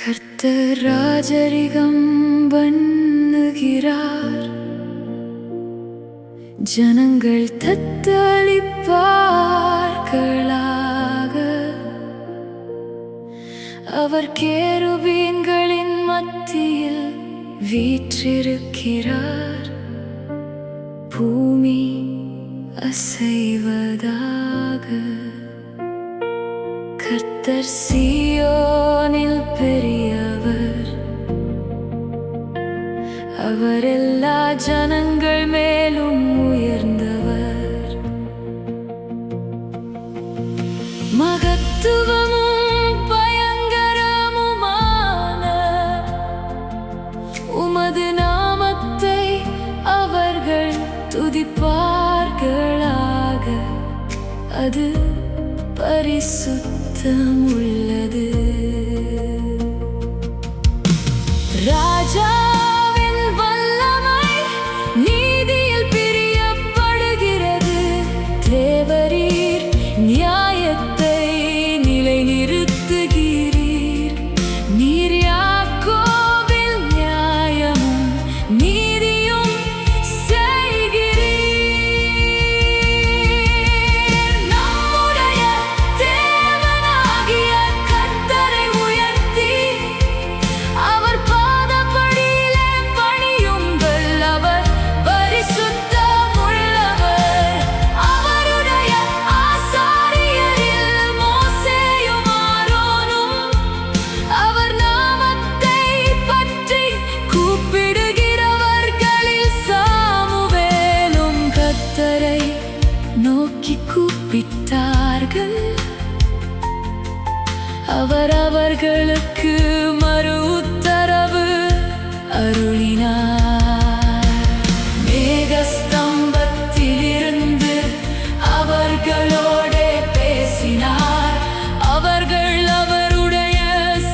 கர்த்தர் ராஜரிகம் பண்ணுகிறார், ஜனங்கள் தத்தளிப்பார்களாக. அவர் கேருபீன்களின் மத்தியில் வீற்றிருக்கிறார், பூமி அசைவதாக. கர்த்தர் சீயோனில் பெரியவர், அவர் எல்லா ஜனங்கள் மேலும் உயர்ந்தவர். மகத்துவமும் பயங்கரமுமான உமது நாமத்தை அவர்கள் துதிப்பார்களாக. அது பரிசுத்தமுள்ளது. ராஜாவின் வல்லமை நீதியில் பிரியப்படுகிறது. தேவரீர் நியாயத்தை நிலைநிறுத்துகிறீர். நீர் யாக்கோபில் நியாயமும் நீதியும் செய்கிறீர். நம்முடைய தேவனாகிய கர்த்தரை உயர்த்தி அவர் பாதப்படியிலே பணியுங்கள். அவர் பரிசுத்தமுள்ளவர். அவருடைய ஆசாரியரில் மோசேயும் ஆரோனும் அவர் நாமத்தை பற்றி கூப்பிடுகிறவர்களில் சாமுவேலும் கர்த்தரை நோக்கி கூப்பிட்டார்கள். அவர் அவர்களுக்கு மறு உத்தரவு அருளினார். மேகஸ்தம்பத்திலிருந்து அவர்களோடே பேசினார். அவர்கள் அவருடைய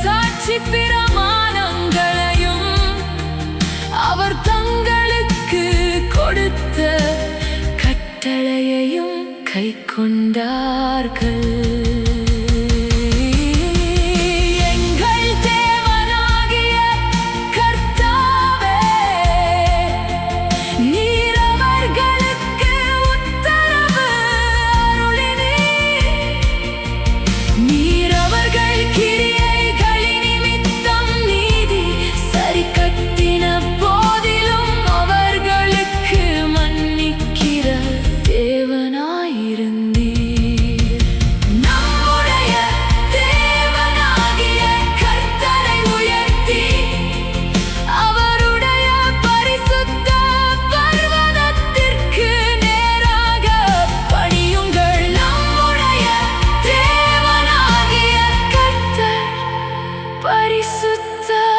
சாட்சி பிரமாணங்களையும் அவர் தங்களுக்கு கொடுத்த கட்டளையையும் கைக்கொண்டார்கள். எங்கள் தேவனாகிய கர்த்தாவே, நீர் அவர்களுக்கு உத்தரவு அருளினீர். நீர் அவர்கள் கிரியைகளின் நிமித்தம் நீதி சரிக்கட்டின போதிலும் அவர்களுக்கு மன்னிக்கிற தேவனாயிருந்தீர். நம்முடைய தேவனாகிய கர்த்தரை உயர்த்தி அவருடைய பரிசுத்த பர்வதத்திற்கு நேராக பணியுங்கள். நம்முடைய தேவனாகிய கர்த்தர் பரிசுத்தர்.